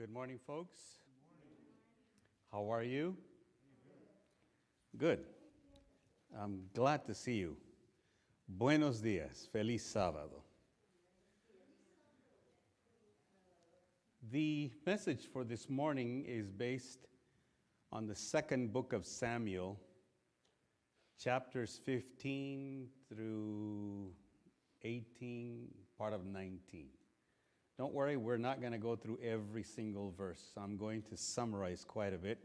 Good morning, folks. How are you? Good. I'm glad to see you. Buenos días. Feliz sábado. The message for this morning is based on the second book of Samuel, chapters 15 through 18, part of 19. Don't worry, we're not going to go through every single verse. I'm going to summarize quite a bit,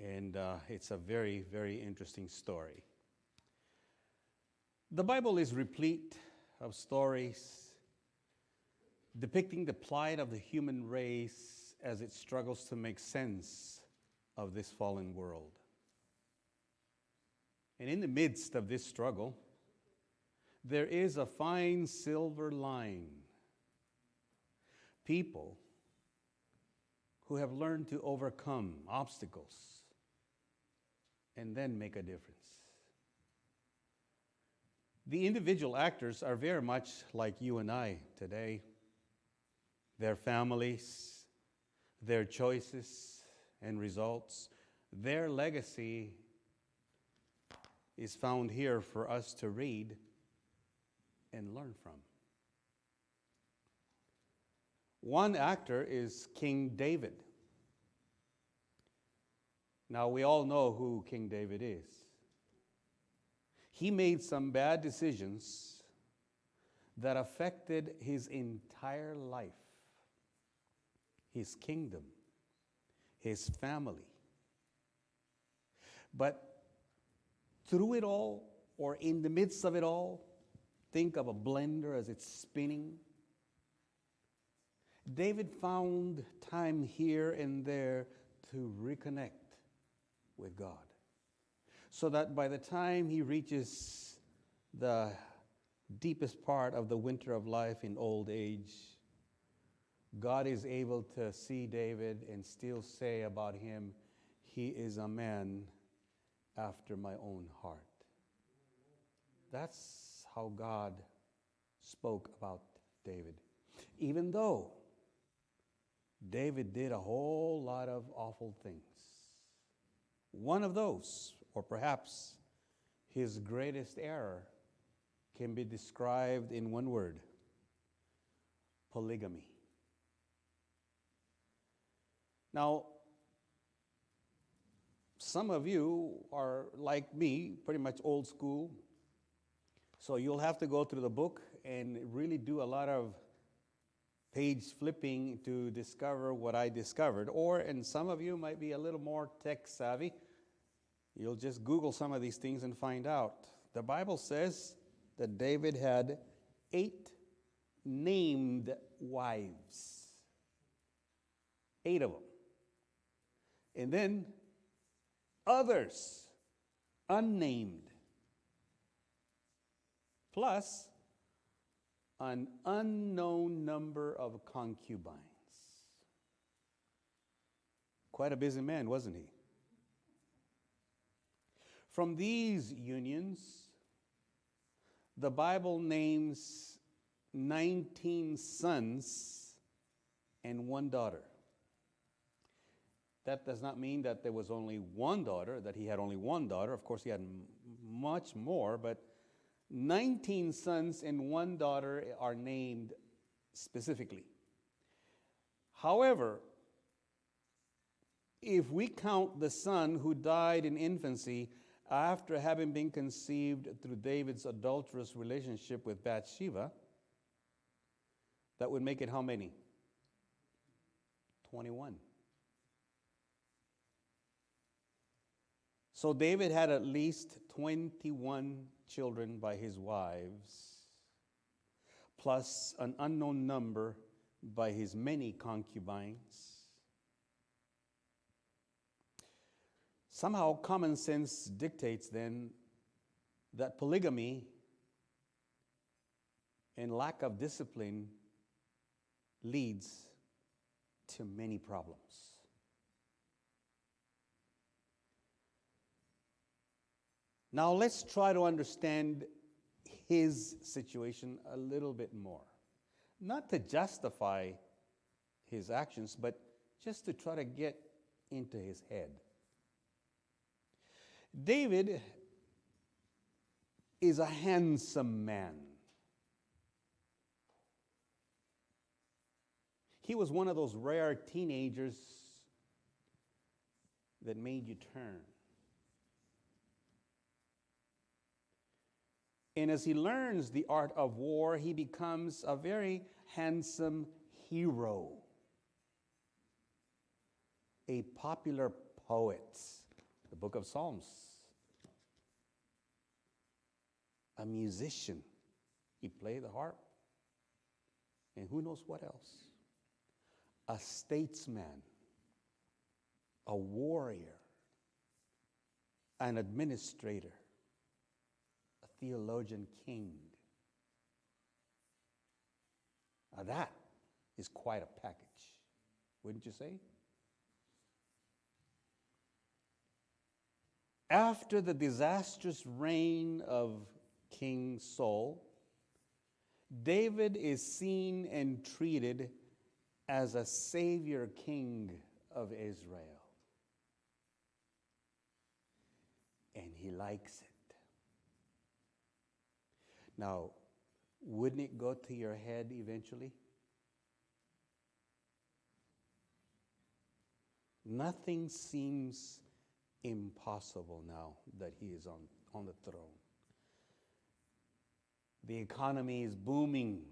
and it's a very, very interesting story. The Bible is replete of stories depicting the plight of the human race as it struggles to make sense of this fallen world. And in the midst of this struggle, there is a fine silver line. People who have learned to overcome obstacles and then make a difference. The individual actors are very much like you and I today. Their families, their choices and results, their legacy is found here for us to read and learn from. One actor is King David. Now, we all know who King David is. He made some bad decisions that affected his entire life, his kingdom, his family. But through it all, or in the midst of it all, think of a blender as it's spinning. David found time here and there to reconnect with God, so that by the time he reaches the deepest part of the winter of life in old age, God is able to see David and still say about him, he is a man after my own heart. That's how God spoke about David. Even though David did a whole lot of awful things. One of those, or perhaps his greatest error, can be described in one word: polygamy. Now, some of you are like me, pretty much old school, so you'll have to go through the book and really do a lot of page flipping to discover what I discovered. And some of you might be a little more tech savvy. You'll just Google some of these things and find out. The Bible says that David had 8 named wives. 8 of them. And then others, unnamed. Plus an unknown number of concubines. Quite a busy man, wasn't he? From these unions, the Bible names 19 sons and 1 daughter. That does not mean that there was only one daughter, that he had only one daughter. Of course, he had much more, but 19 sons and 1 daughter are named specifically. However, if we count the son who died in infancy after having been conceived through David's adulterous relationship with Bathsheba, that would make it how many? 21. So David had at least 21 children by his wives, plus an unknown number by his many concubines. Somehow common sense dictates then that polygamy and lack of discipline leads to many problems. Now let's try to understand his situation a little bit more. Not to justify his actions, but just to try to get into his head. David is a handsome man. He was one of those rare teenagers that made you turn. And as he learns the art of war, he becomes a very handsome hero, a popular poet, the book of Psalms, a musician. He played the harp, and who knows what else. A statesman, a warrior, an administrator, a theologian king. Now that is quite a package, wouldn't you say? After the disastrous reign of King Saul, David is seen and treated as a savior king of Israel. And he likes it. Now, wouldn't it go to your head eventually? Nothing seems impossible now that he is on the throne. The economy is booming.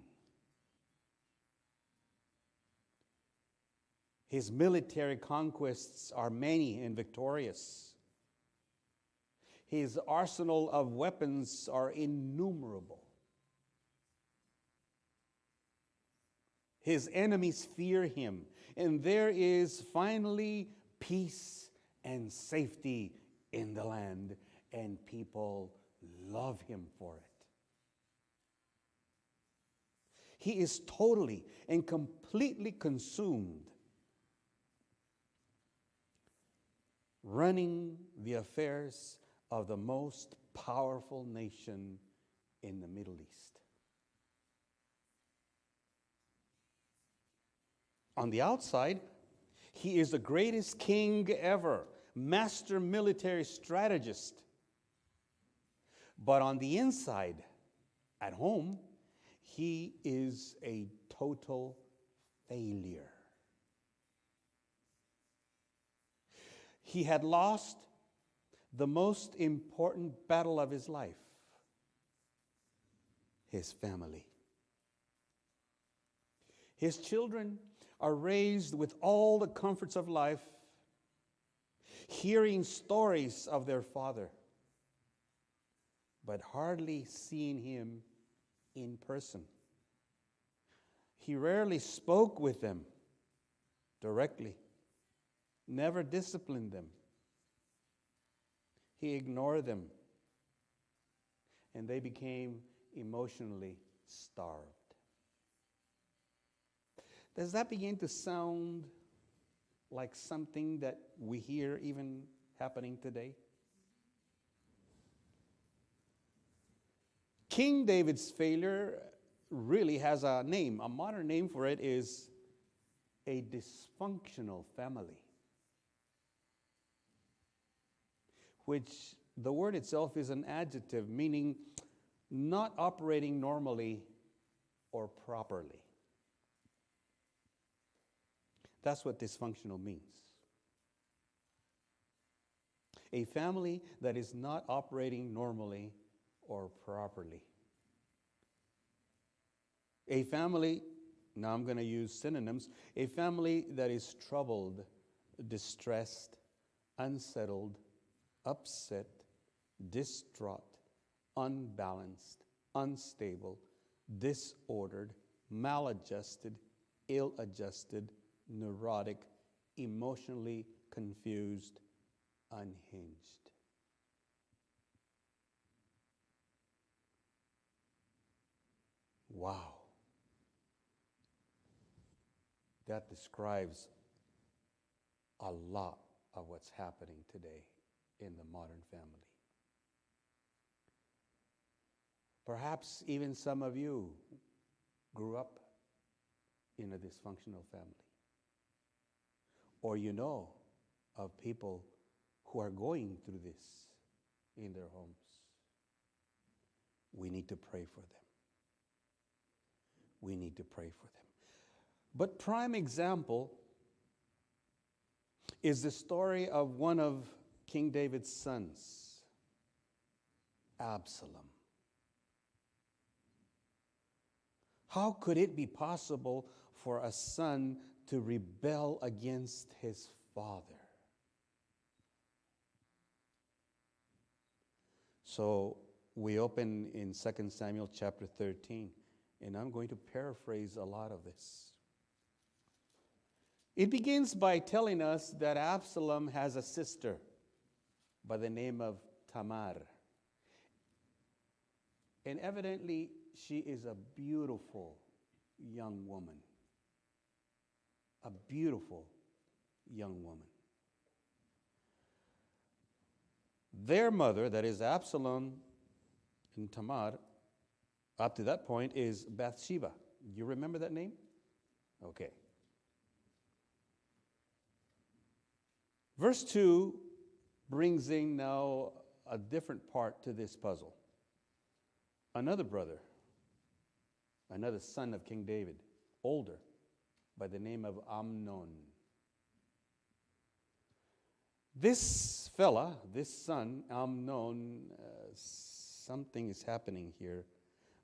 His military conquests are many and victorious. His arsenal of weapons are innumerable. His enemies fear him, and there is finally peace and safety in the land, and people love him for it. He is totally and completely consumed running the affairs of the most powerful nation in the Middle East. On the outside, he is the greatest king ever, master military strategist. But on the inside, at home, he is a total failure. He had lost the most important battle of his life, his family. His children are raised with all the comforts of life, hearing stories of their father, but hardly seeing him in person. He rarely spoke with them directly, never disciplined them. He ignored them, and they became emotionally starved. Does that begin to sound like something that we hear even happening today? King David's failure really has a name. A modern name for it is a dysfunctional family, which the word itself is an adjective meaning not operating normally or properly. That's what dysfunctional means. A family that is not operating normally or properly. A family, now I'm going to use synonyms, a family that is troubled, distressed, unsettled, upset, distraught, unbalanced, unstable, disordered, maladjusted, ill-adjusted, neurotic, emotionally confused, unhinged. Wow. That describes a lot of what's happening today in the modern family. Perhaps even some of you grew up in a dysfunctional family. or you know of people who are going through this in their homes. We need to pray for them. We need to pray for them. But prime example is the story of one of King David's sons, Absalom. How could it be possible for a son to rebel against his father? So we open in 2 Samuel chapter 13, and I'm going to paraphrase a lot of this. It begins by telling us that Absalom has a sister by the name of Tamar. And evidently, she is a beautiful young woman. A beautiful young woman. Their mother, that is Absalom and Tamar, up to that point is Bathsheba. You remember that name? Okay. Verse 2 brings in now a different part to this puzzle. Another brother, another son of King David, older, by the name of Amnon. This fella, this son, Amnon, something is happening here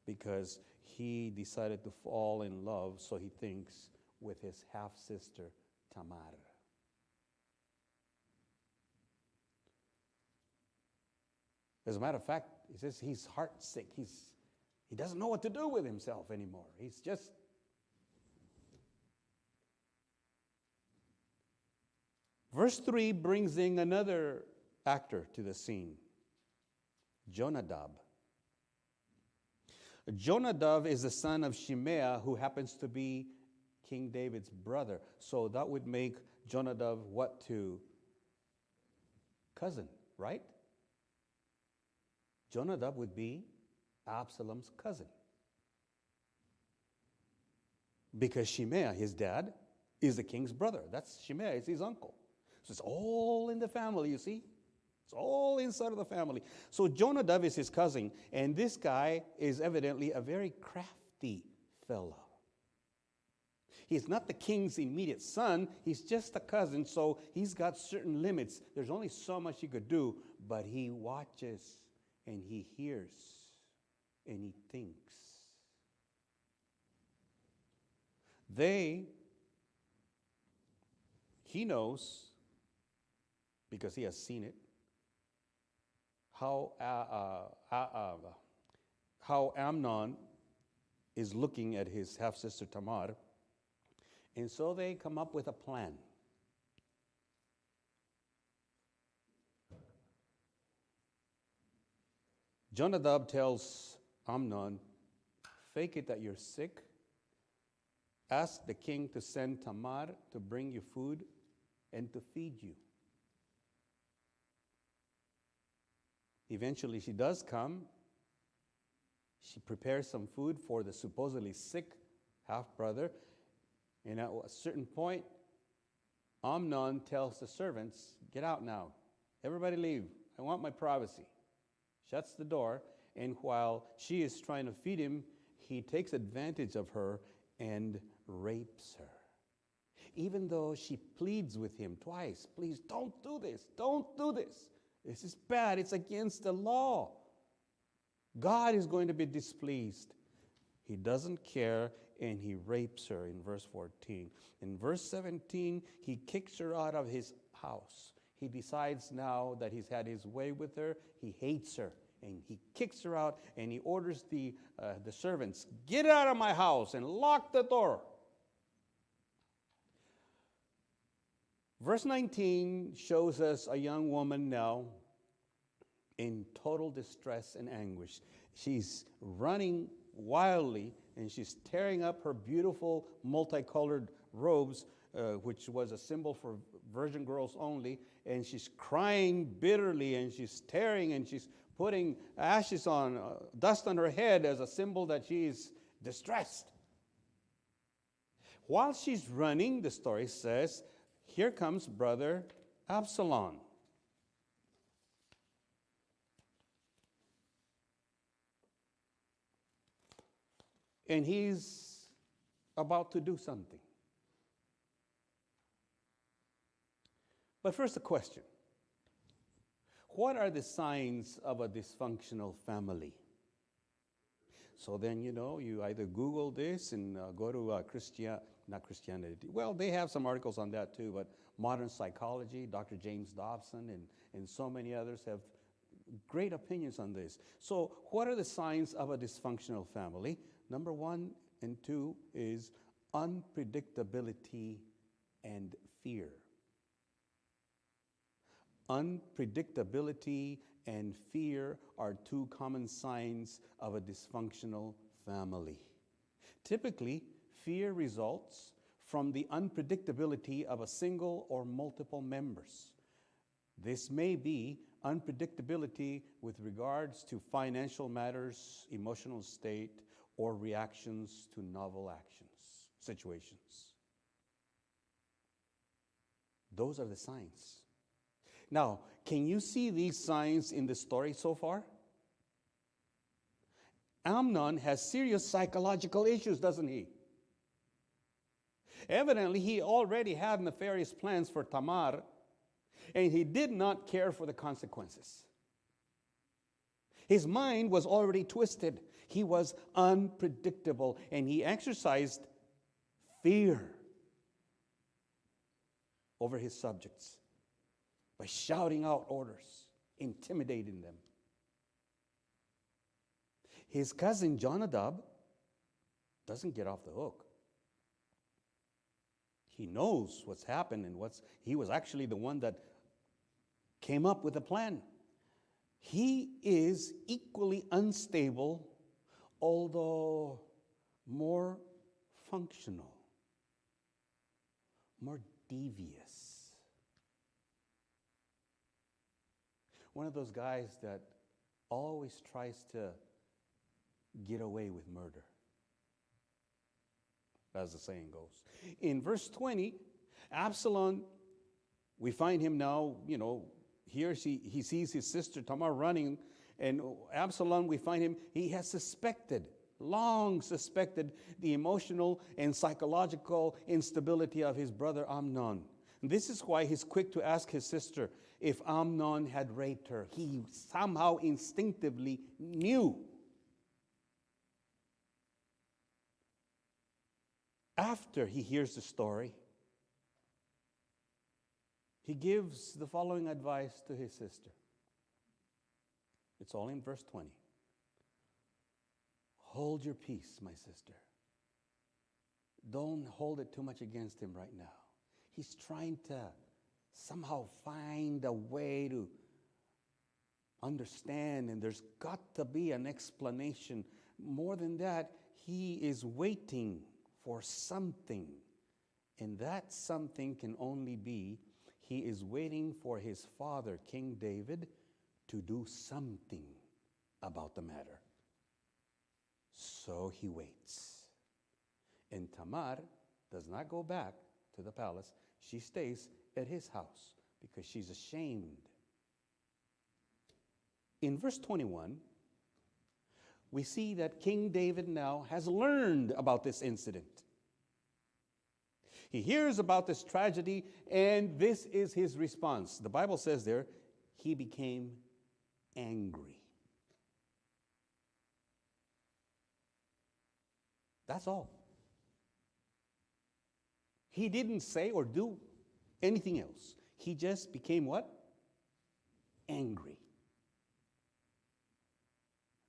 because he decided to fall in love, so he thinks, with his half-sister, Tamar. As a matter of fact, he says he's heartsick. He doesn't know what to do with himself anymore. He's just... Verse 3 brings in another actor to the scene, Jonadab. Jonadab is the son of Shimea, who happens to be King David's brother. So that would make Jonadab what to? Cousin, right? Jonadab would be Absalom's cousin. Because Shimea, his dad, is the king's brother. That's Shimea, it's his uncle. So it's all in the family, you see? It's all inside of the family. So Jonadab is his cousin, and this guy is evidently a very crafty fellow. He's not the king's immediate son, he's just a cousin, so he's got certain limits. There's only so much he could do, but he watches and he hears and he thinks. He knows, because he has seen it, how Amnon is looking at his half-sister Tamar, and so they come up with a plan. Jonadab tells Amnon, fake it that you're sick, ask the king to send Tamar to bring you food and to feed you. Eventually she does come. She prepares some food for the supposedly sick half-brother. And at a certain point, Amnon tells the servants, get out now. Everybody leave. I want my privacy. Shuts the door. And while she is trying to feed him, he takes advantage of her and rapes her. Even though she pleads with him twice, please don't do this. Don't do this. This is bad. It's against the law. God is going to be displeased. He doesn't care, and he rapes her in verse 14. In verse 17, he kicks her out of his house. He decides now that he's had his way with her. He hates her, and he kicks her out, and he orders the servants, get out of my house and lock the door. Verse 19 shows us a young woman now in total distress and anguish. She's running wildly, and she's tearing up her beautiful multicolored robes, which was a symbol for virgin girls only, and she's crying bitterly, and she's tearing, and she's putting ashes on, dust on her head as a symbol that she is distressed. While she's running, the story says, here comes brother Absalom. And he's about to do something. But first, a question. What are the signs of a dysfunctional family? So then, you either Google this and go to not Christianity. Well, they have some articles on that too, but modern psychology, Dr. James Dobson and so many others have great opinions on this. So what are the signs of a dysfunctional family? Number 1 and 2 is unpredictability and fear. Unpredictability and fear are 2 common signs of a dysfunctional family. Typically, fear results from the unpredictability of a single or multiple members. This may be unpredictability with regards to financial matters, emotional state, or reactions to novel situations. Those are the signs. Now, can you see these signs in the story so far? Amnon has serious psychological issues, doesn't he? Evidently, he already had nefarious plans for Tamar, and he did not care for the consequences. His mind was already twisted. He was unpredictable, and he exercised fear over his subjects by shouting out orders, intimidating them. His cousin Jonadab doesn't get off the hook. He knows what's happened and he was actually the one that came up with a plan. He is equally unstable, although more functional, more devious. One of those guys that always tries to get away with murder, as the saying goes. In verse 20, Absalom, we find him now, here he sees his sister Tamar running, and Absalom, we find him, he has long suspected the emotional and psychological instability of his brother Amnon. And this is why he's quick to ask his sister if Amnon had raped her. He somehow instinctively knew. After he hears the story, he gives the following advice to his sister. It's all in verse 20. Hold your peace, my sister. Don't hold it too much against him right now. He's trying to somehow find a way to understand, and there's got to be an explanation. More than that, he is waiting for something, and that something can only be he is waiting for his father, King David, to do something about the matter. So he waits. And Tamar does not go back to the palace. She stays at his house because she's ashamed. In verse 21, we see that King David now has learned about this incident. He hears about this tragedy, and this is his response. The Bible says there, he became angry. That's all. He didn't say or do anything else. He just became what? Angry.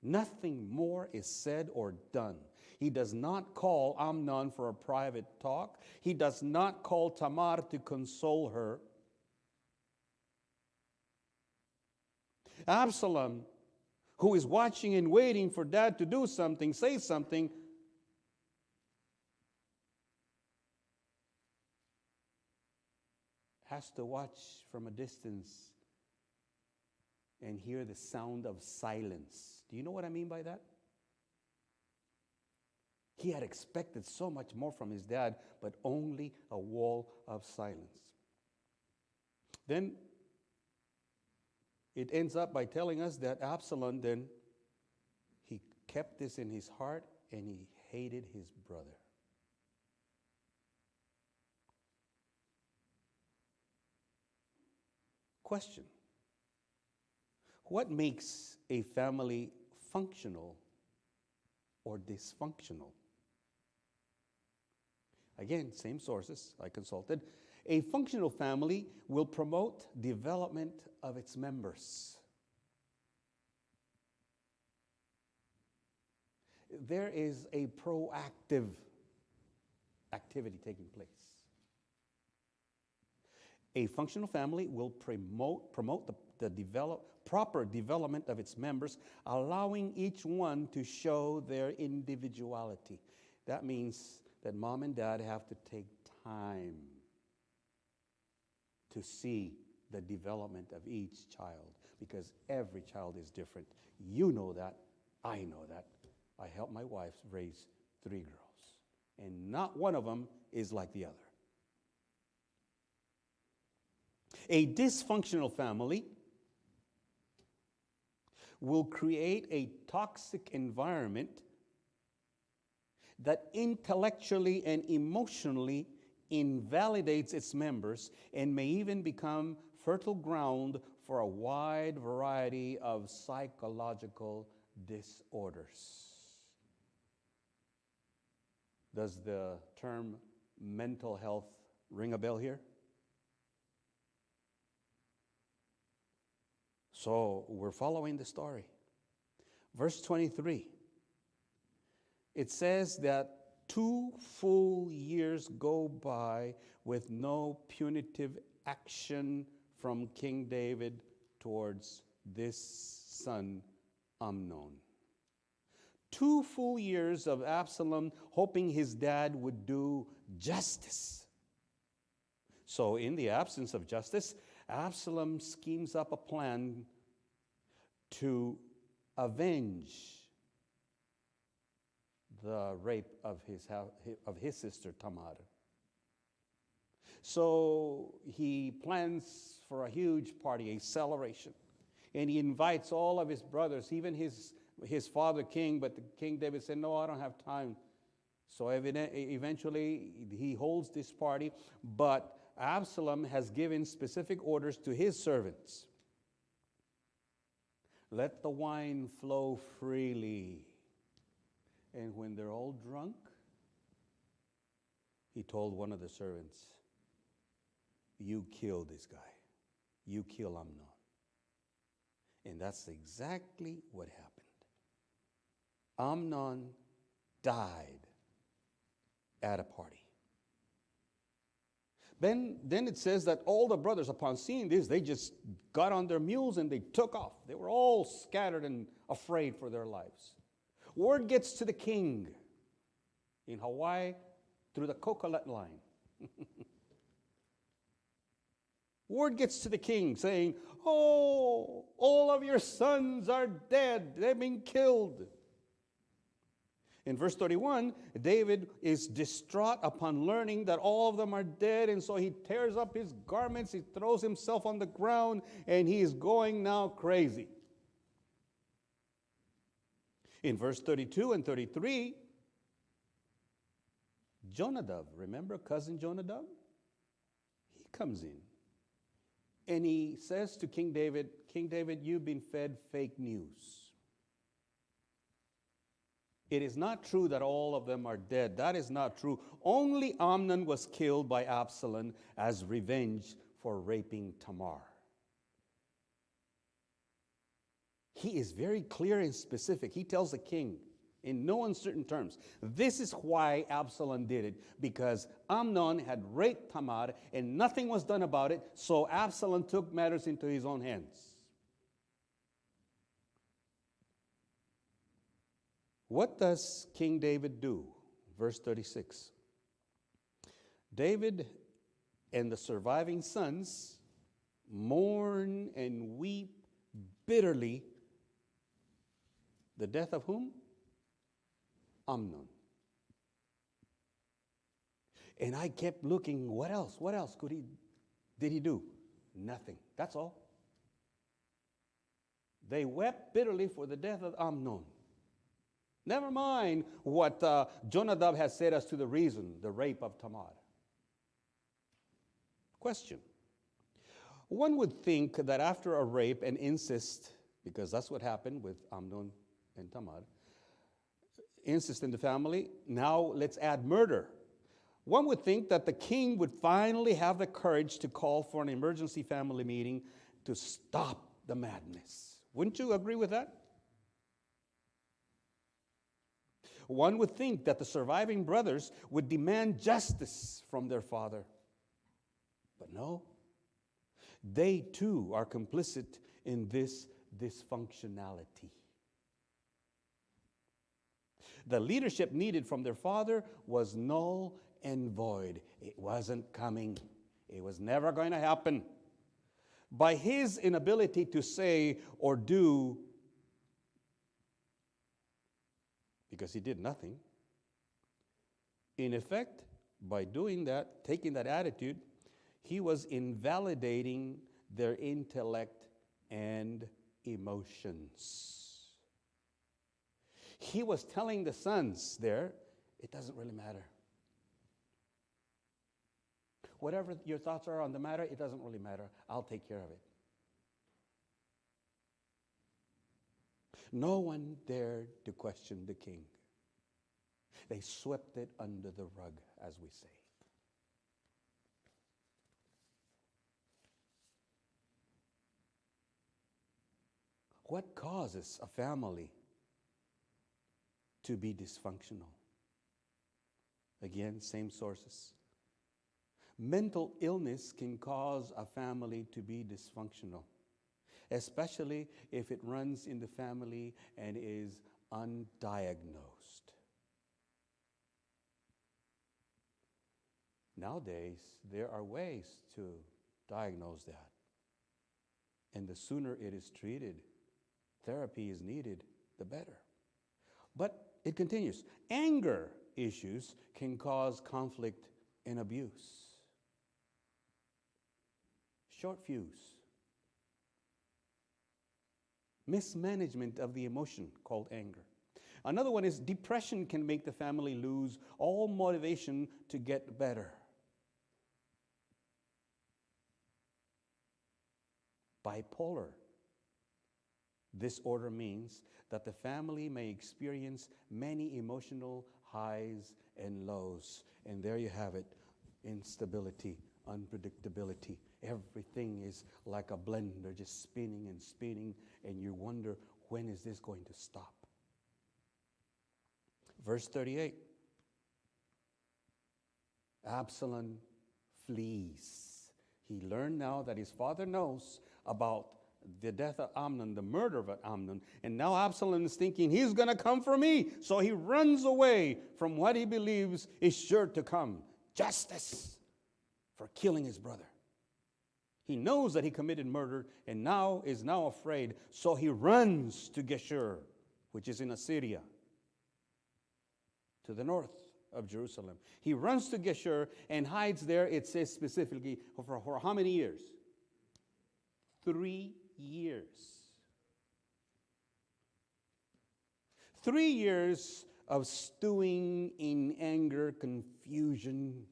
Nothing more is said or done. He does not call Amnon for a private talk. He does not call Tamar to console her. Absalom, who is watching and waiting for dad to do something, say something, has to watch from a distance and hear the sound of silence. Do you know what I mean by that? He had expected so much more from his dad, but only a wall of silence. Then it ends up by telling us that Absalom then, he kept this in his heart and he hated his brother. Question: what makes a family functional or dysfunctional? Again, same sources I consulted. A functional family will promote development of its members. There is a proactive activity taking place. A functional family will promote the proper development of its members, allowing each one to show their individuality. That means that mom and dad have to take time to see the development of each child, because every child is different. You know that. I know that. I helped my wife raise 3 girls, and not one of them is like the other. A dysfunctional family will create a toxic environment that intellectually and emotionally invalidates its members and may even become fertile ground for a wide variety of psychological disorders. Does the term mental health ring a bell here? So we're following the story. Verse 23. It says that 2 full years go by with no punitive action from King David towards this son, Amnon. 2 full years of Absalom hoping his dad would do justice. So in the absence of justice, Absalom schemes up a plan to avenge the rape of his sister Tamar. So he plans for a huge party, a celebration, and he invites all of his brothers, even his father king, but the King David said, no, I don't have time. So eventually he holds this party, but Absalom has given specific orders to his servants. Let the wine flow freely. And when they're all drunk, he told one of the servants, you kill this guy. You kill Amnon. And that's exactly what happened. Amnon died at a party. Then it says that all the brothers, upon seeing this, they just got on their mules and they took off. They were all scattered and afraid for their lives. Word gets to the king in Hawaii through the coconut line. Word gets to the king saying, oh, all of your sons are dead. They've been killed. In verse 31, David is distraught upon learning that all of them are dead, and so he tears up his garments, he throws himself on the ground, and he is going now crazy. In verse 32 and 33, Jonadab, remember cousin Jonadab? He comes in, and he says to King David, you've been fed fake news. It is not true that all of them are dead. That is not true. Only Amnon was killed by Absalom as revenge for raping Tamar. He is very clear and specific. He tells the king in no uncertain terms, this is why Absalom did it, because Amnon had raped Tamar and nothing was done about it, so Absalom took matters into his own hands. What does King David do? Verse 36. David and the surviving sons mourn and weep bitterly the death of whom? Amnon. And I kept looking, what else did he do? Nothing. That's all. They wept bitterly for the death of Amnon. Never mind what Jonadab has said as to the reason, the rape of Tamar. Question. One would think that after a rape and incest, because that's what happened with Amnon and Tamar, incest in the family, now let's add murder. One would think that the king would finally have the courage to call for an emergency family meeting to stop the madness. Wouldn't you agree with that? One would think that the surviving brothers would demand justice from their father. But no, they too are complicit in this dysfunctionality. The leadership needed from their father was null and void. It wasn't coming. It was never going to happen. By his inability to say or do, because he did nothing, in effect, by doing that, taking that attitude, he was invalidating their intellect and emotions. He was telling the sons there, it doesn't really matter. Whatever your thoughts are on the matter, it doesn't really matter. I'll take care of it. No one dared to question the king. They swept it under the rug, as we say. What causes a family to be dysfunctional? Again, same sources. Mental illness can cause a family to be dysfunctional, especially if it runs in the family and is undiagnosed. Nowadays, there are ways to diagnose that. And the sooner it is treated, therapy is needed, the better. But it continues. Anger issues can cause conflict and abuse. Short fuse. Mismanagement of the emotion called anger. Another one is depression can make the family lose all motivation to get better. Bipolar disorder means that the family may experience many emotional highs and lows. And there you have it, instability, unpredictability. Everything is like a blender, just spinning and spinning, and you wonder, when is this going to stop? Verse 38. Absalom flees. He learned now that his father knows about the death of Amnon, the murder of Amnon, and now Absalom is thinking, he's going to come for me. So he runs away from what he believes is sure to come, justice for killing his brother. He knows that he committed murder and now is afraid, so he runs to Geshur, which is in Assyria, to the north of Jerusalem. He runs to Geshur and hides there, it says specifically, for how many years? 3 years. 3 years of stewing in anger, confusion,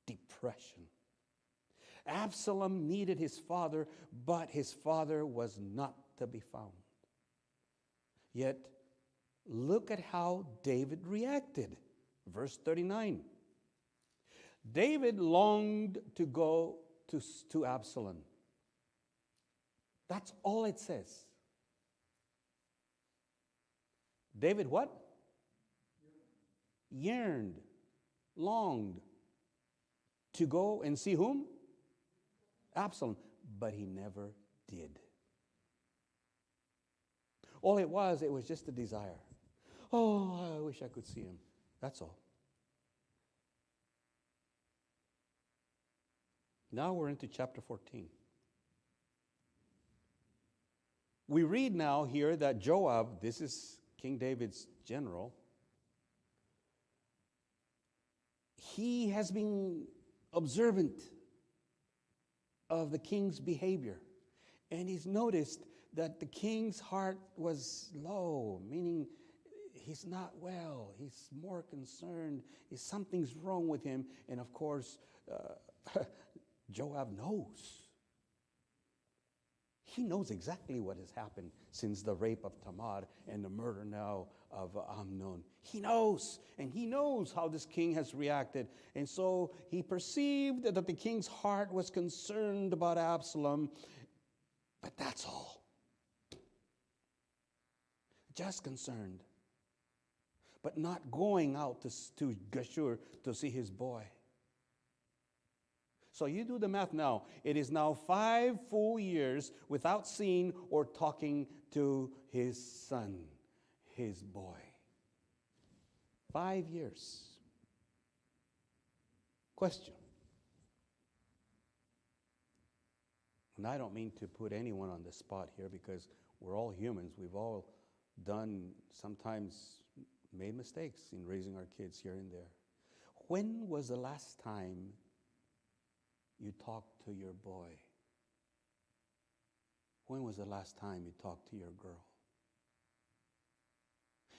depression. Absalom needed his father, but his father was not to be found. Yet, look at how David reacted. Verse 39. David longed to go to Absalom. That's all it says. David what? Yearned, longed to go and see whom? Absalom. But he never did. All it was just a desire. Oh, I wish I could see him. That's all. Now we're into chapter 14. We read now here that Joab, this is King David's general, he has been observant of the king's behavior. And he's noticed that the king's heart was low, meaning he's not well. He's more concerned. Something's wrong with him. And of course, Joab knows. He knows exactly what has happened since the rape of Tamar and the murder now of Amnon. He knows, and he knows how this king has reacted. And so he perceived that the king's heart was concerned about Absalom, but that's all. Just concerned, but not going out to Geshur to see his boy. So you do the math now. It is now 5 full years without seeing or talking to his son, his boy. 5 years. Question. And I don't mean to put anyone on the spot here because we're all humans. We've all done, sometimes made mistakes in raising our kids here and there. When was the last time you talked to your boy? When was the last time you talked to your girl?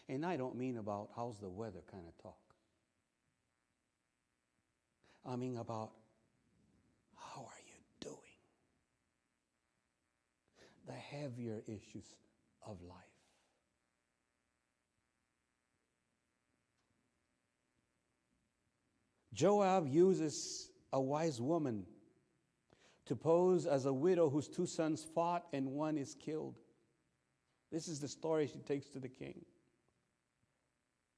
And I don't mean about how's the weather kind of talk. I mean about how are you doing? The heavier issues of life. Joab uses a wise woman to pose as a widow whose 2 sons fought and one is killed. This is the story she takes to the king.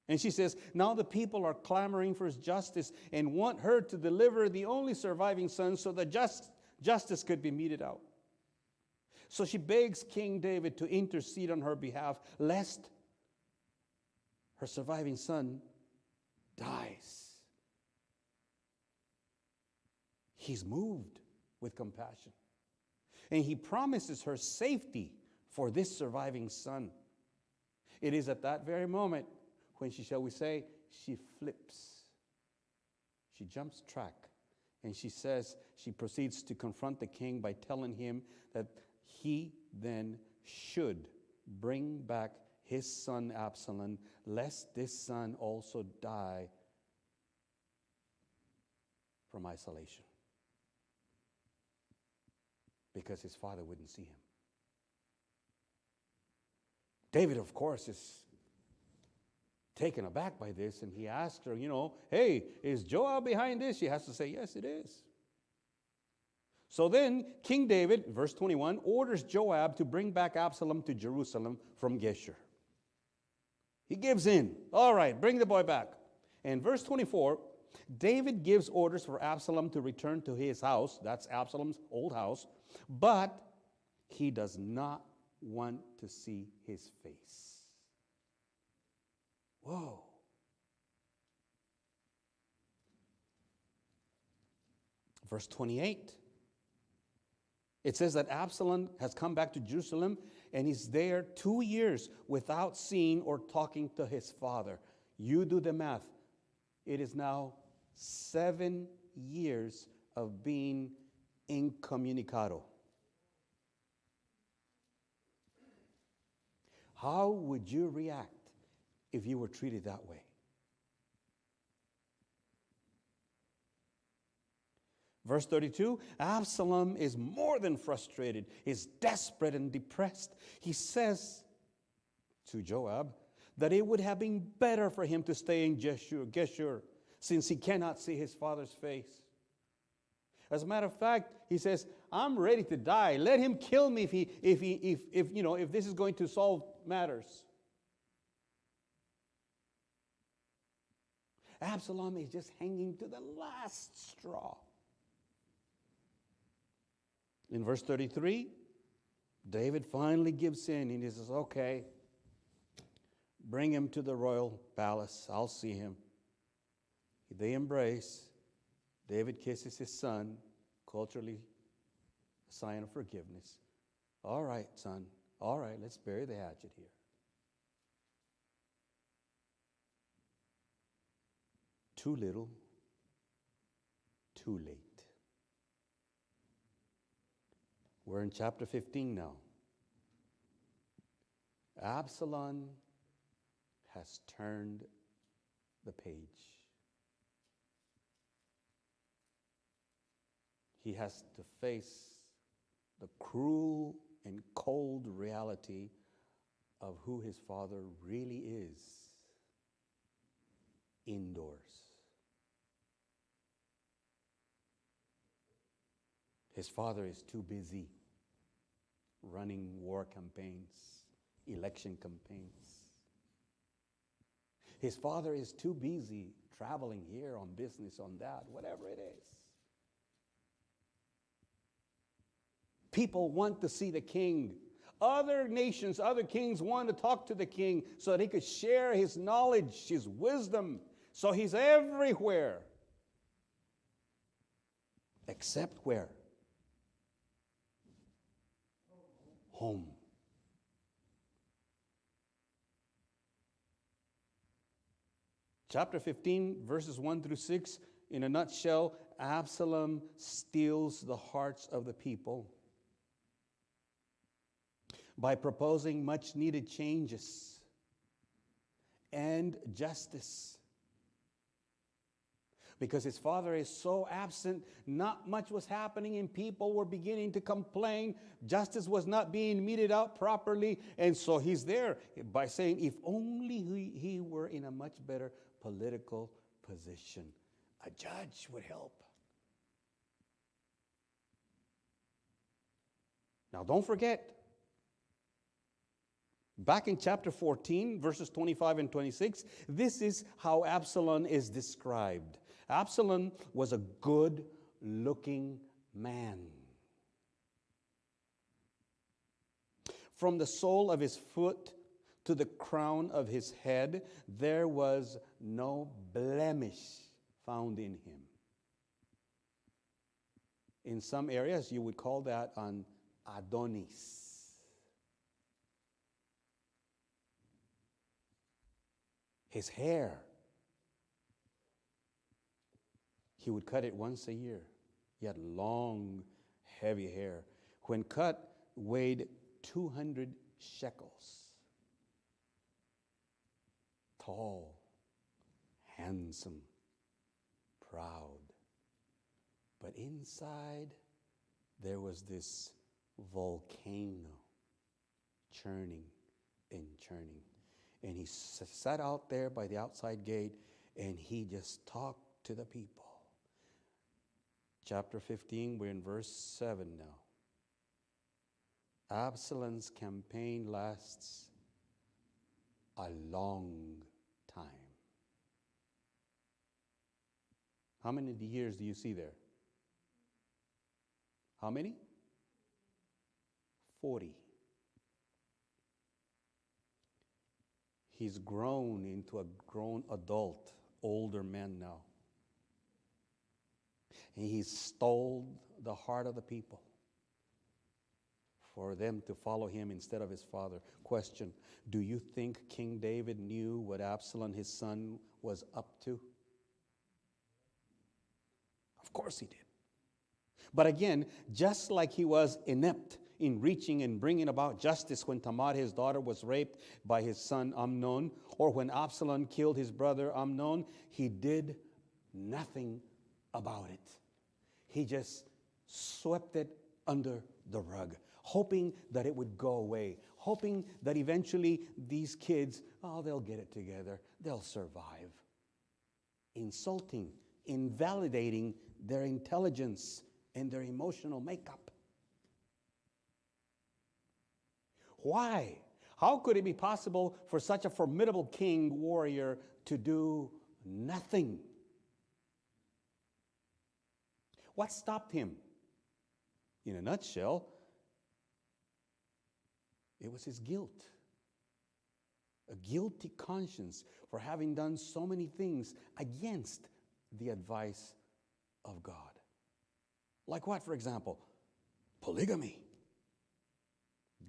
And she says, now the people are clamoring for justice and want her to deliver the only surviving son so that justice could be meted out. So she begs King David to intercede on her behalf, lest her surviving son dies. He's moved with compassion. And he promises her safety for this surviving son. It is at that very moment when she, shall we say, she flips. She jumps track. And she says, she proceeds to confront the king by telling him that he then should bring back his son Absalom, lest this son also die from isolation. Because his father wouldn't see him. David, of course, is taken aback by this, and he asked her, hey, is Joab behind this? She has to say, yes, it is. So then, King David, verse 21, orders Joab to bring back Absalom to Jerusalem from Geshur. He gives in. All right, bring the boy back. And verse 24, David gives orders for Absalom to return to his house. That's Absalom's old house. But he does not want to see his face. Whoa. Verse 28. It says that Absalom has come back to Jerusalem and he's there 2 years without seeing or talking to his father. You do the math. It is now 7 years of being incommunicado. How would you react if you were treated that way? Verse 32, Absalom is more than frustrated. He's desperate and depressed. He says to Joab that it would have been better for him to stay in Geshur, since he cannot see his father's face. As a matter of fact, he says, I'm ready to die. Let him kill me if this is going to solve matters. Absalom is just hanging to the last straw. In verse 33, David finally gives in and he says, okay, bring him to the royal palace. I'll see him. They embrace. David kisses his son, culturally a sign of forgiveness. All right, son. All right, let's bury the hatchet here. Too little, too late. We're in chapter 15 now. Absalom has turned the page. He has to face the cruel and cold reality of who his father really is indoors. His father is too busy running war campaigns, election campaigns. His father is too busy traveling here on business, on that, whatever it is. People want to see the king. Other nations, other kings want to talk to the king so that he could share his knowledge, his wisdom. So he's everywhere. Except where? Home. Chapter 15, verses 1 through 6, in a nutshell, Absalom steals the hearts of the people by proposing much needed changes and justice. Because his father is so absent, not much was happening and people were beginning to complain. Justice was not being meted out properly. And so he's there by saying, if only he were in a much better political position, a judge would help. Now don't forget, back in chapter 14, verses 25 and 26, this is how Absalom is described. Absalom was a good-looking man. From the sole of his foot to the crown of his head, there was no blemish found in him. In some areas, you would call that an Adonis. His hair, he would cut it once a year. He had long, heavy hair. When cut, weighed 200 shekels. Tall, handsome, proud. But inside, there was this volcano churning and churning. And he sat out there by the outside gate and he just talked to the people. Chapter 15, we're in verse 7 now. Absalom's campaign lasts a long time. How many years do you see there? How many? 40. He's grown into a grown adult, older man now. And he stole the heart of the people for them to follow him instead of his father. Question, do you think King David knew what Absalom, his son, was up to? Of course he did. But again, just like he was inept in reaching and bringing about justice when Tamar, his daughter, was raped by his son Amnon, or when Absalom killed his brother Amnon, he did nothing about it. He just swept it under the rug, hoping that it would go away, hoping that eventually these kids, they'll get it together, they'll survive. Insulting, invalidating their intelligence and their emotional makeup. Why? How could it be possible for such a formidable king warrior to do nothing? What stopped him? In a nutshell, it was his guilt. A guilty conscience for having done so many things against the advice of God. Like what, for example? Polygamy.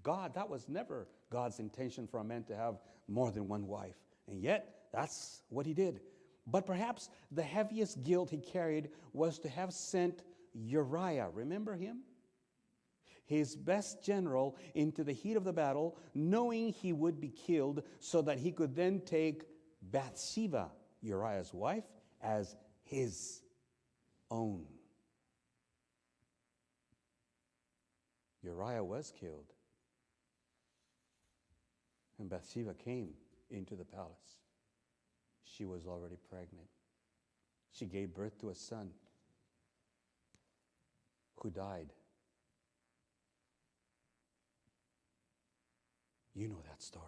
That was never God's intention for a man to have more than one wife. And yet, that's what he did. But perhaps the heaviest guilt he carried was to have sent Uriah. Remember him? his best general into the heat of the battle, knowing he would be killed, so that he could then take Bathsheba, Uriah's wife, as his own. Uriah was killed, and Bathsheba came into the palace. She was already pregnant. She gave birth to a son who died. You know that story.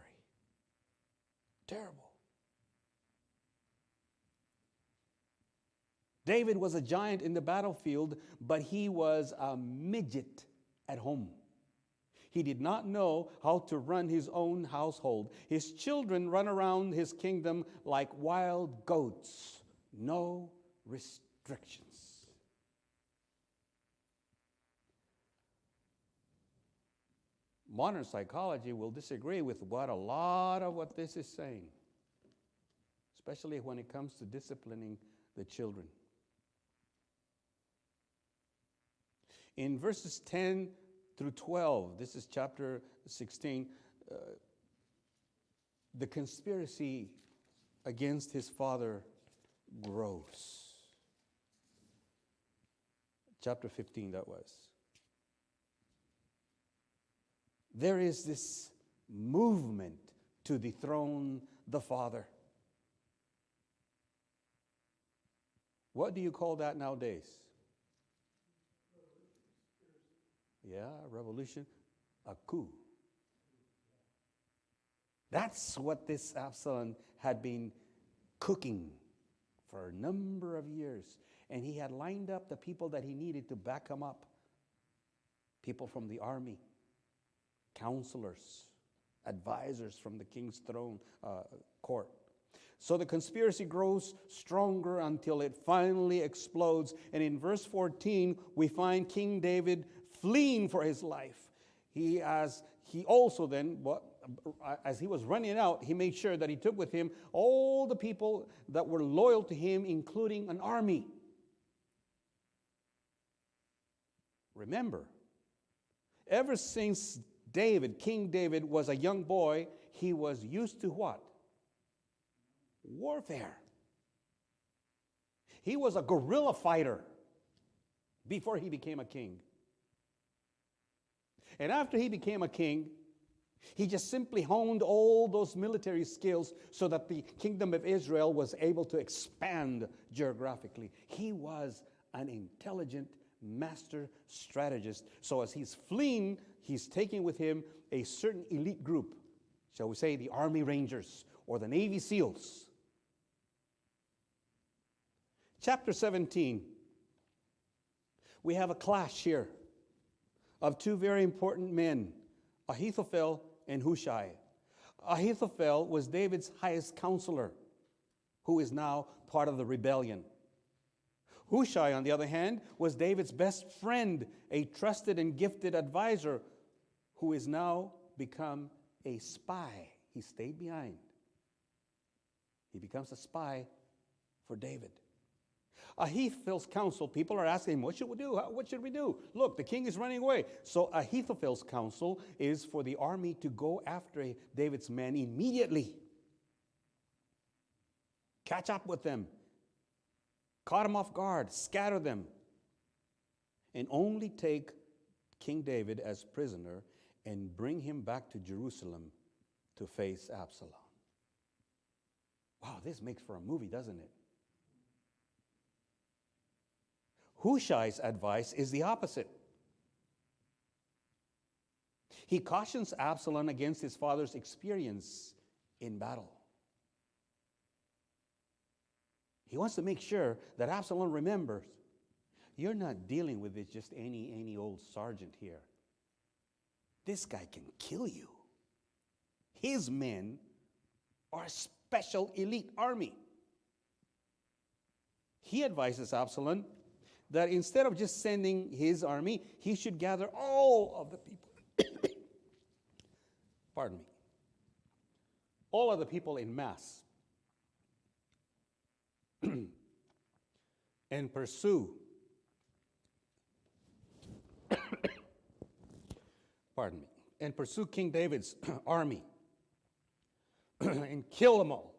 Terrible. David was a giant in the battlefield, but he was a midget at home. He did not know how to run his own household. His children run around his kingdom like wild goats. No restrictions. Modern psychology will disagree with a lot of what this is saying, especially when it comes to disciplining the children. In verses 10 through 12, this is chapter 16, the conspiracy against his father grows. Chapter 15, that was. There is this movement to dethrone the father. What do you call that nowadays? Yeah, revolution, a coup. That's what this Absalom had been cooking for a number of years. And he had lined up the people that he needed to back him up. People from the army, counselors, advisors from the king's throne court. So the conspiracy grows stronger until it finally explodes. And in verse 14, we find King David fleeing for his life. As he was running out, he made sure that he took with him all the people that were loyal to him, including an army. Remember, ever since King David was a young boy, he was used to what? Warfare. He was a guerrilla fighter before he became a king. And after he became a king, he just simply honed all those military skills so that the kingdom of Israel was able to expand geographically. He was an intelligent master strategist. So as he's fleeing, he's taking with him a certain elite group, shall we say the Army Rangers or the Navy SEALs. Chapter 17, we have a clash here of two very important men, Ahithophel and Hushai. Ahithophel was David's highest counselor, who is now part of the rebellion. Hushai, on the other hand, was David's best friend, a trusted and gifted advisor, who is now become a spy. He stayed behind. He becomes a spy for David. Ahithophel's counsel, people are asking him, what should we do? What should we do? Look, the king is running away. So Ahithophel's counsel is for the army to go after David's men immediately. Catch up with them. Caught them off guard. Scatter them. And only take King David as prisoner and bring him back to Jerusalem to face Absalom. Wow, this makes for a movie, doesn't it? Hushai's advice is the opposite. He cautions Absalom against his father's experience in battle. He wants to make sure that Absalom remembers, you're not dealing with just any old sergeant here. This guy can kill you. His men are a special elite army. He advises Absalom that instead of just sending his army, he should gather all of the people. Pardon me. All of the people in mass. And pursue pardon me, and pursue King David's army and kill them all.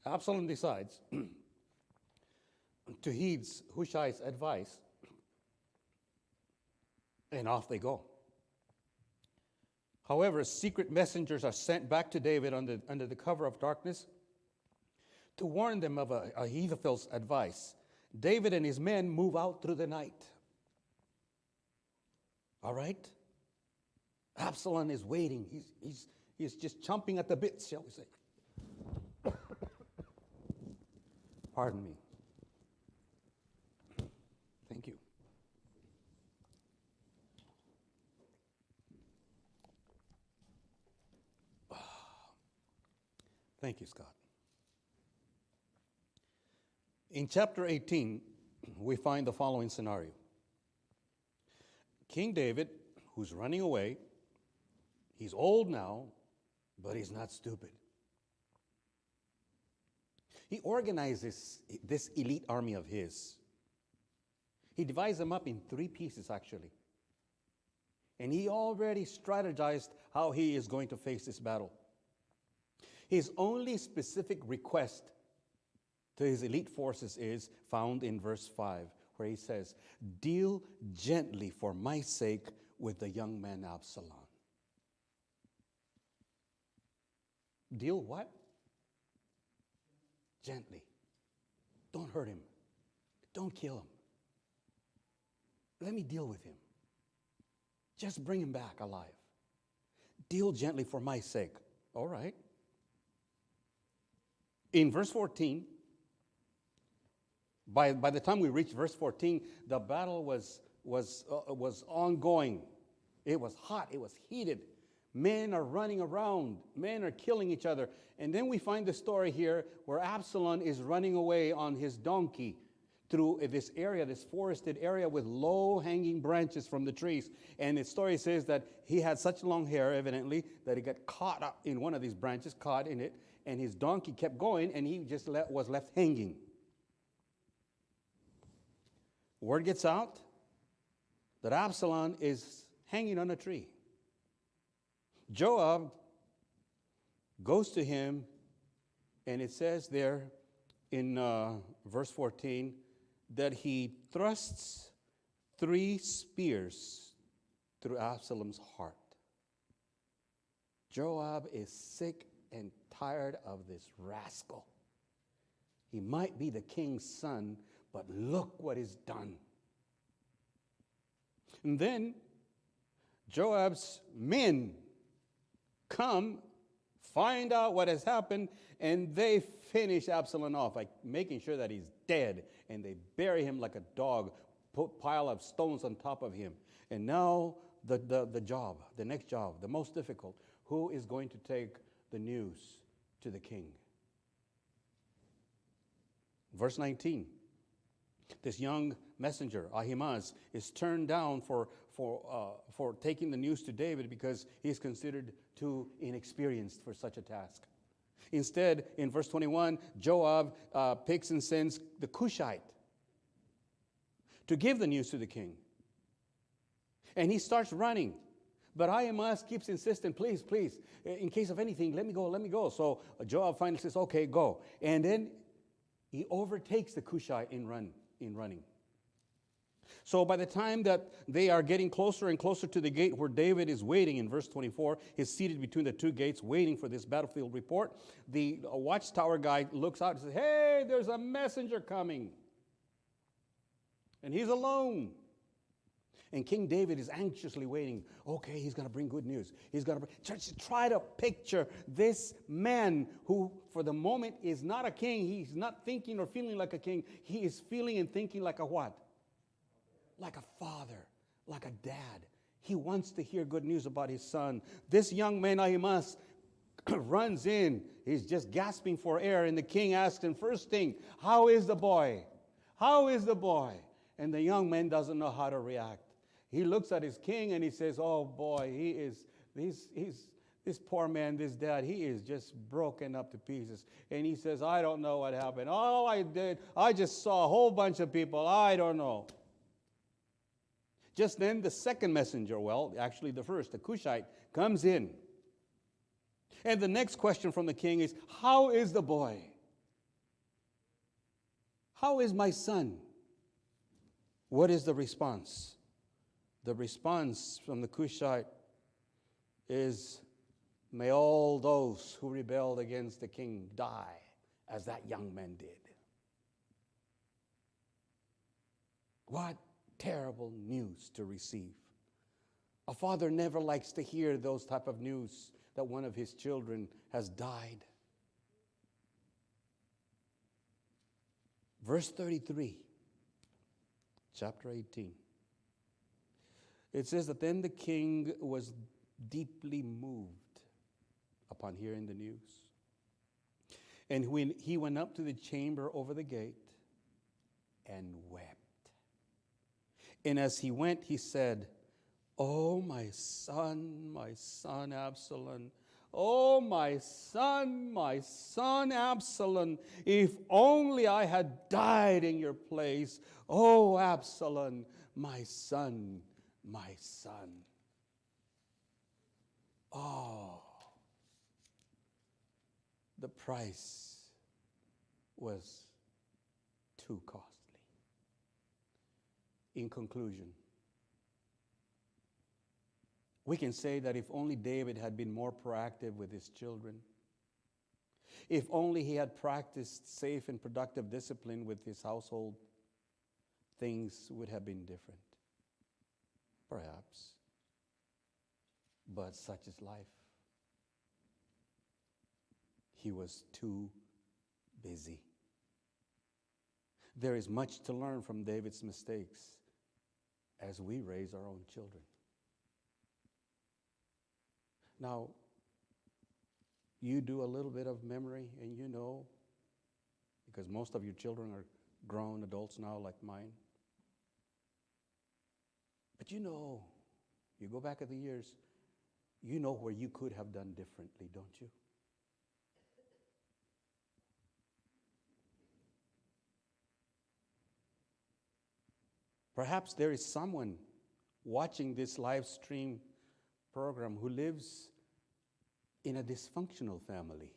Absalom decides to heed Hushai's advice, and off they go. However, secret messengers are sent back to David under the cover of darkness to warn them of Ahithophel's advice. David and his men move out through the night. All right? Absalom is waiting. He's just chomping at the bit, shall we say. Pardon me. Thank you. Thank you, Scott. In chapter 18, we find the following scenario. King David, who's running away, he's old now, but he's not stupid. He organizes this elite army of his. He divides them up in 3 pieces, actually. And he already strategized how he is going to face this battle. His only specific request to his elite forces is found in verse 5, where he says, "Deal gently for my sake with the young man Absalom." Deal what? Gently. Don't hurt him. Don't kill him. Let me deal with him. Just bring him back alive. Deal gently for my sake. All right. In verse 14, by the time we reach verse 14, the battle was ongoing. It was hot. It was heated. Men are running around. Men are killing each other. And then we find the story here where Absalom is running away on his donkey through this area, this forested area with low-hanging branches from the trees. And the story says that he had such long hair, evidently, that he got caught up in one of these branches, caught in it, and his donkey kept going, and he just was left hanging. Word gets out that Absalom is hanging on a tree. Joab goes to him, and it says there in verse 14 that he thrusts 3 spears through Absalom's heart. Joab is sick and tired of this rascal. He might be the king's son, but look what he's done. And then Joab's men come, find out what has happened, and they finish Absalom off by making sure that he's dead, and they bury him like a dog, pile of stones on top of him. And now the next job, the most difficult, who is going to take the news to the king? Verse 19. This young messenger, Ahimaaz, is turned down for taking the news to David because he's considered too inexperienced for such a task. Instead, in verse 21, Joab picks and sends the Cushite to give the news to the king. And he starts running. But Ahimaaz keeps insisting, please, in case of anything, let me go. So Joab finally says, okay, go. And then he overtakes the Cushite in running. So by the time that they are getting closer and closer to the gate where David is waiting, in verse 24, he's seated between the 2 gates waiting for this battlefield report. The watchtower guy looks out and says, hey, there's a messenger coming. And he's alone. And King David is anxiously waiting. Okay, he's going to bring good news. Try to picture this man who, for the moment, is not a king. He's not thinking or feeling like a king. He is feeling and thinking like a what? Like a father, like a dad. He wants to hear good news about his son. This young man, Ahimaaz, runs in. He's just gasping for air. And the king asks him, first thing, how is the boy? How is the boy? And the young man doesn't know how to react. He looks at his king and he says, oh boy, this poor man, this dad, he is just broken up to pieces. And he says, I don't know what happened. All I did, I just saw a whole bunch of people. I don't know. Just then, the second messenger, well, actually the first, the Cushite, comes in. And the next question from the king is, how is the boy? How is my son? What is the response? The response from the Cushite is, may all those who rebelled against the king die, as that young man did. What terrible news to receive. A father never likes to hear those type of news that one of his children has died. Verse 33, chapter 18. It says that then the king was deeply moved upon hearing the news. And when he went up to the chamber over the gate and wept. And as he went, he said, "Oh, my son Absalom. Oh, my son Absalom. If only I had died in your place. Oh, Absalom, my son, my son." Oh, the price was too costly. In conclusion, we can say that if only David had been more proactive with his children, if only he had practiced safe and productive discipline with his household, things would have been different. Perhaps. But such is life. He was too busy. There is much to learn from David's mistakes as we raise our own children. Now, you do a little bit of memory and you know, because most of your children are grown adults now like mine. But you know, you go back at the years, you know where you could have done differently, don't you? Perhaps there is someone watching this live stream program who lives in a dysfunctional family.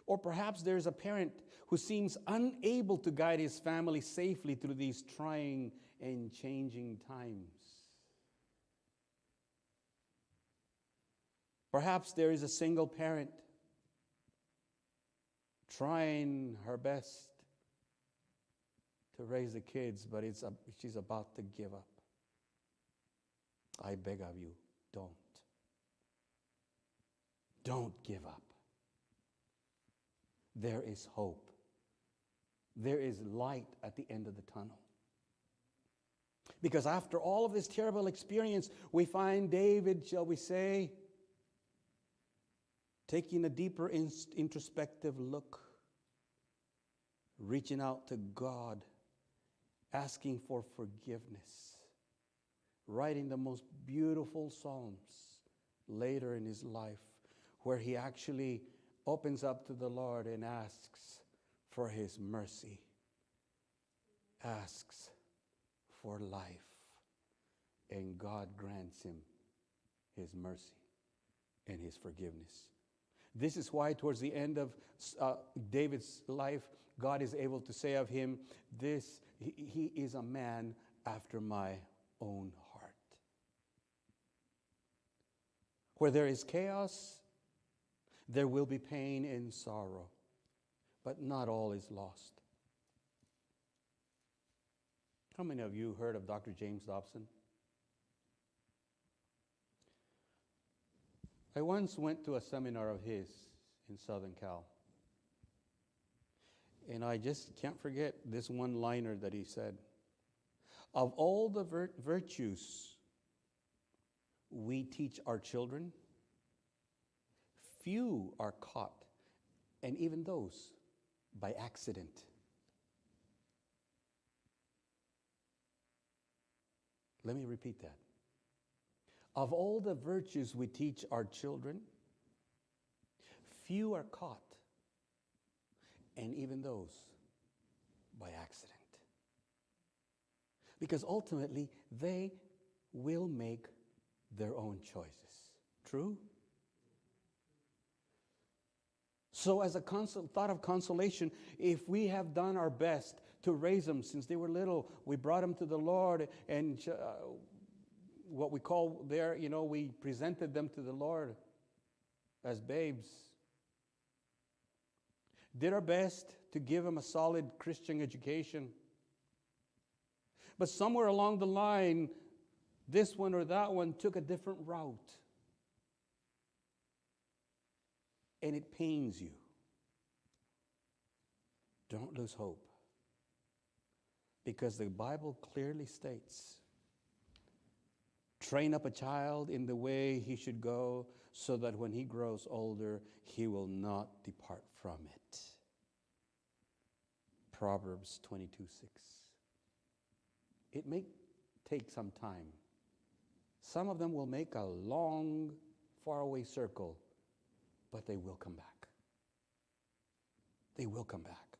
Or perhaps there's a parent who seems unable to guide his family safely through these trying and changing times. Perhaps there is a single parent trying her best to raise the kids, but she's about to give up. I beg of you, don't. Don't give up. There is hope. There is light at the end of the tunnel. Because after all of this terrible experience, we find David, shall we say, taking a deeper introspective look, reaching out to God, asking for forgiveness, writing the most beautiful psalms later in his life, where he actually opens up to the Lord and asks for his mercy, asks for life, and God grants him his mercy and his forgiveness. This is why towards the end of David's life, God is able to say of him, he is a man after my own heart. Where there is chaos, there will be pain and sorrow, but not all is lost. How many of you heard of Dr. James Dobson? I once went to a seminar of his in Southern Cal. And I just can't forget this one-liner that he said. Of all the virtues we teach our children, few are caught, and even those by accident. Let me repeat that. Of all the virtues we teach our children, few are caught, and even those by accident. Because ultimately, they will make their own choices. True? So as a thought of consolation, if we have done our best to raise them since they were little, we brought them to the Lord, and what we call there, we presented them to the Lord as babes. Did our best to give them a solid Christian education. But somewhere along the line, this one or that one took a different route. And it pains you. Don't lose hope. Because the Bible clearly states, train up a child in the way he should go, so that when he grows older, he will not depart from it. Proverbs 22:6. It may take some time. Some of them will make a long, faraway circle, but they will come back. They will come back.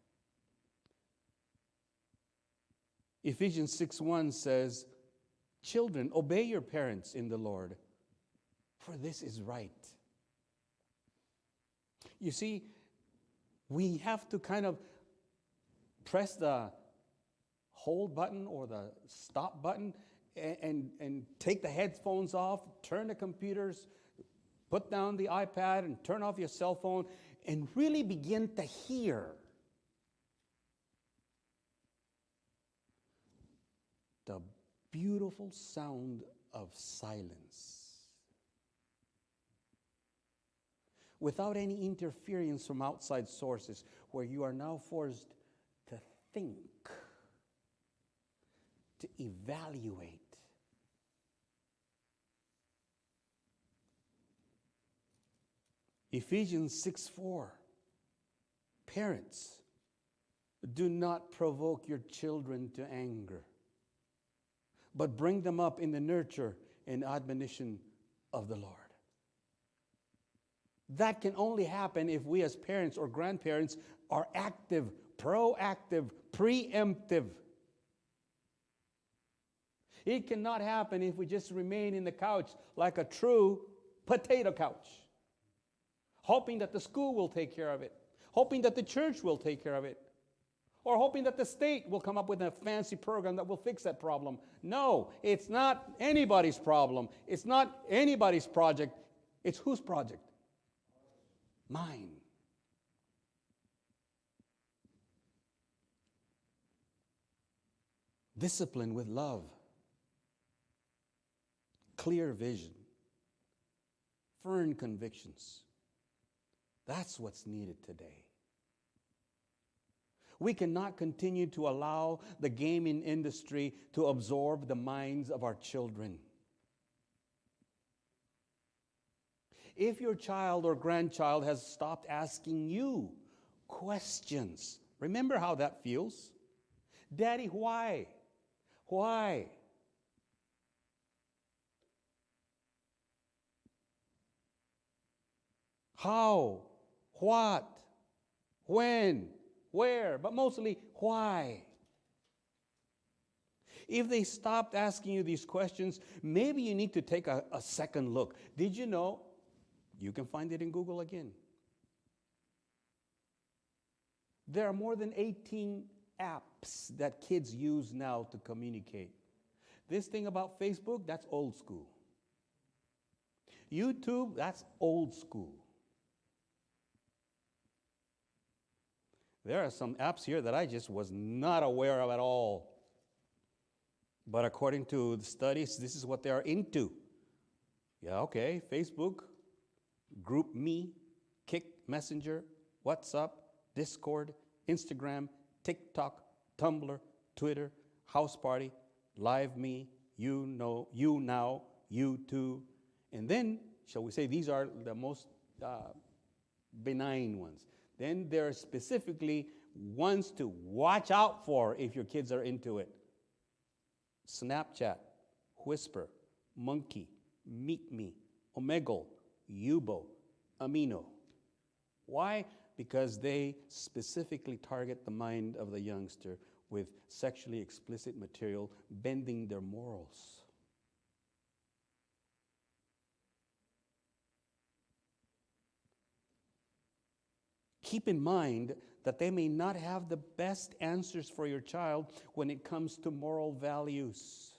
Ephesians 6:1 says, children, obey your parents in the Lord, for this is right. You see, we have to kind of press the hold button or the stop button and take the headphones off, turn the computers, put down the iPad and turn off your cell phone, and really begin to hear the beautiful sound of silence without any interference from outside sources, where you are now forced to think, to evaluate. Ephesians 6:4. Parents, do not provoke your children to anger, but bring them up in the nurture and admonition of the Lord. That can only happen if we as parents or grandparents are active, proactive, preemptive. It cannot happen if we just remain in the couch like a true potato couch, hoping that the school will take care of it, hoping that the church will take care of it, or hoping that the state will come up with a fancy program that will fix that problem. No, it's not anybody's problem. It's not anybody's project. It's whose project? Mine. Discipline with love, clear vision, firm convictions. That's what's needed today. We cannot continue to allow the gaming industry to absorb the minds of our children. If your child or grandchild has stopped asking you questions, remember how that feels? Daddy, why? Why? How? What? When? Where? But mostly, why? If they stopped asking you these questions, maybe you need to take a second look. Did you know? You can find it in Google again. There are more than 18 apps that kids use now to communicate. This thing about Facebook, that's old school. YouTube, that's old school. There are some apps here that I just was not aware of at all. But according to the studies, this is what they are into. Yeah, okay, Facebook, GroupMe, Kick Messenger, WhatsApp, Discord, Instagram, TikTok, Tumblr, Twitter, House Party, LiveMe, Now, YouTube. And then, shall we say, these are the most benign ones. Then there are specifically ones to watch out for if your kids are into it. Snapchat, Whisper, Monkey, Meet Me, Omegle, Yubo, Amino. Why? Because they specifically target the mind of the youngster with sexually explicit material, bending their morals. Keep in mind that they may not have the best answers for your child when it comes to moral values,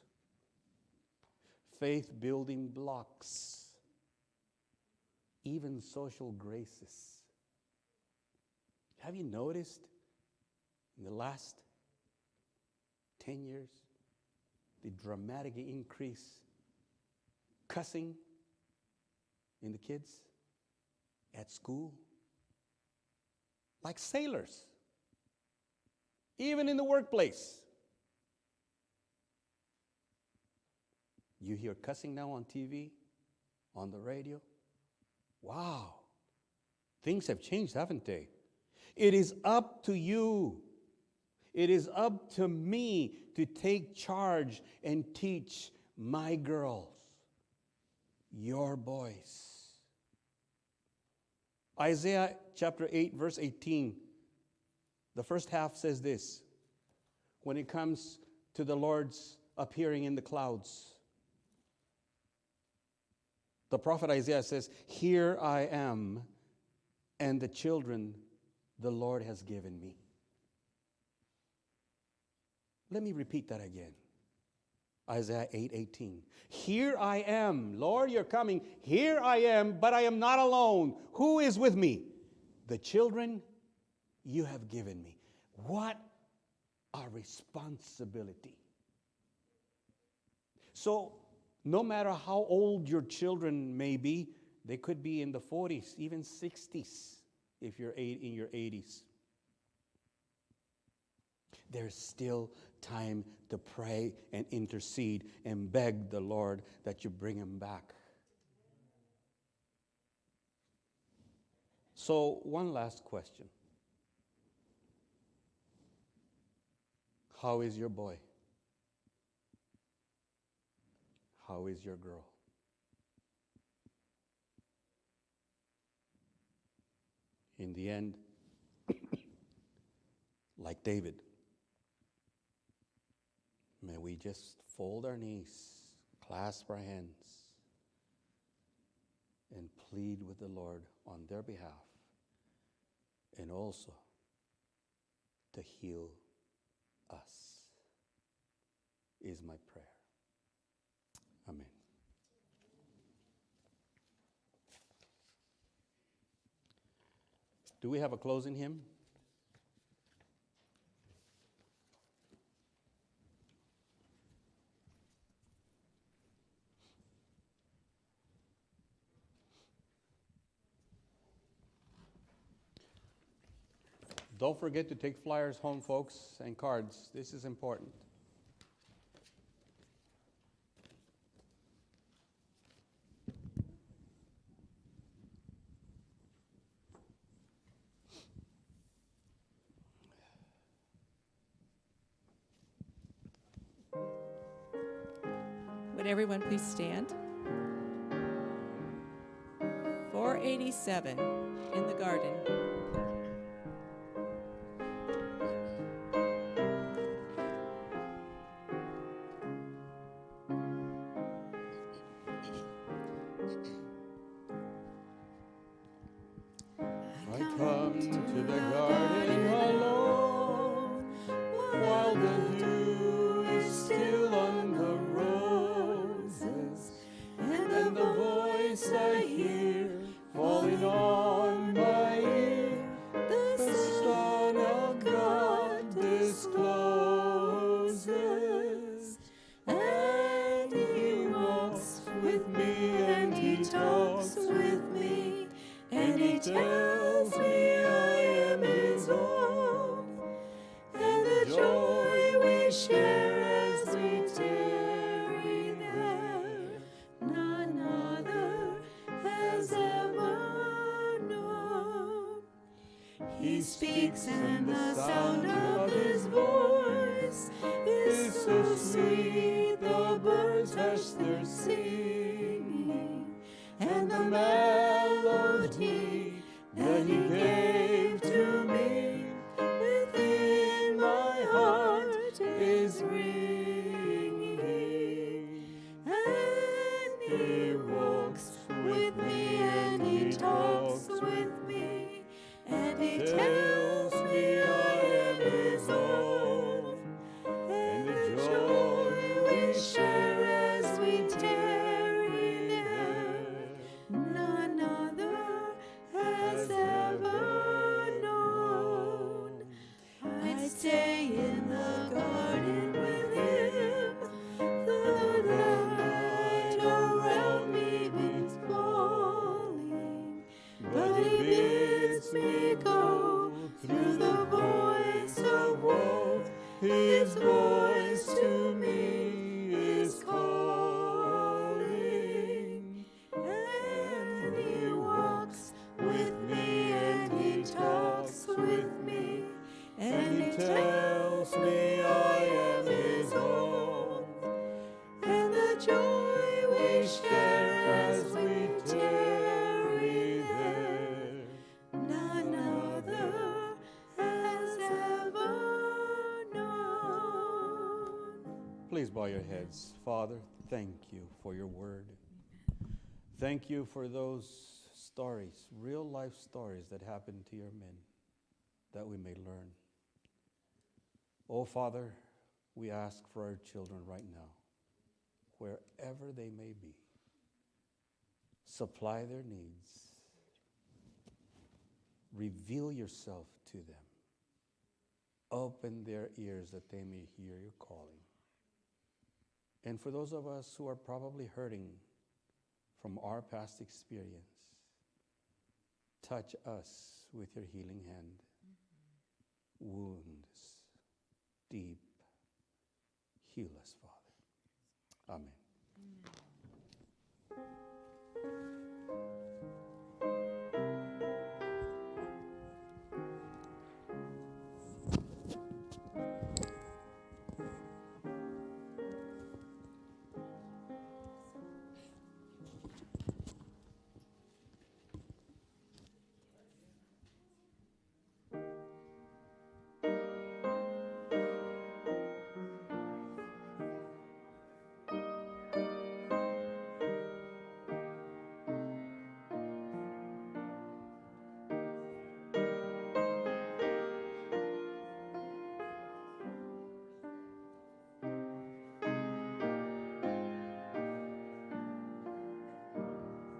faith building blocks, even social graces. Have you noticed in the last 10 years the dramatic increase cussing in the kids at school? Like sailors, even in the workplace. You hear cussing now on TV, on the radio. Wow, things have changed, haven't they? It is up to you. It is up to me to take charge and teach my girls, your boys. Isaiah chapter 8, verse 18, the first half says this, when it comes to the Lord's appearing in the clouds. The prophet Isaiah says, "Here I am, and the children the Lord has given me." Let me repeat that again. Isaiah 8:18. Here I am, Lord, you're coming. Here I am, but I am not alone. Who is with me? The children you have given me. What a responsibility. So, no matter how old your children may be, they could be in the 40s, even 60s, if you're in your 80s. There's still time to pray and intercede and beg the Lord that you bring him back. So, one last question. How is your boy? How is your girl? In the end, like David, may we just fold our knees, clasp our hands, and plead with the Lord on their behalf, and also to heal us, is my prayer. Amen. Do we have a closing hymn? Don't forget to take flyers home, folks, and cards. This is important. Would everyone please stand? 487 in the garden. I come to the garden alone, while the dew is still on the roses, and the voice I hear falling on my ear, the Son of God discloses, and he walks with me, and he talks with me, and he tells me I am his own, and the joy we share as we tarry there, none other has ever known. He speaks, and the sound of his voice is so sweet, the birds hush their singing, and the melody that he gave to me within my heart Please bow your heads. Father, thank you for your word. Thank you for those stories, real life stories that happened to your men, that we may learn. Oh, Father, we ask for our children right now, wherever they may be. Supply their needs. Reveal yourself to them. Open their ears that they may hear your calling. And for those of us who are probably hurting from our past experience, touch us with your healing hand. Wounds deep. Heal us, Father. Amen.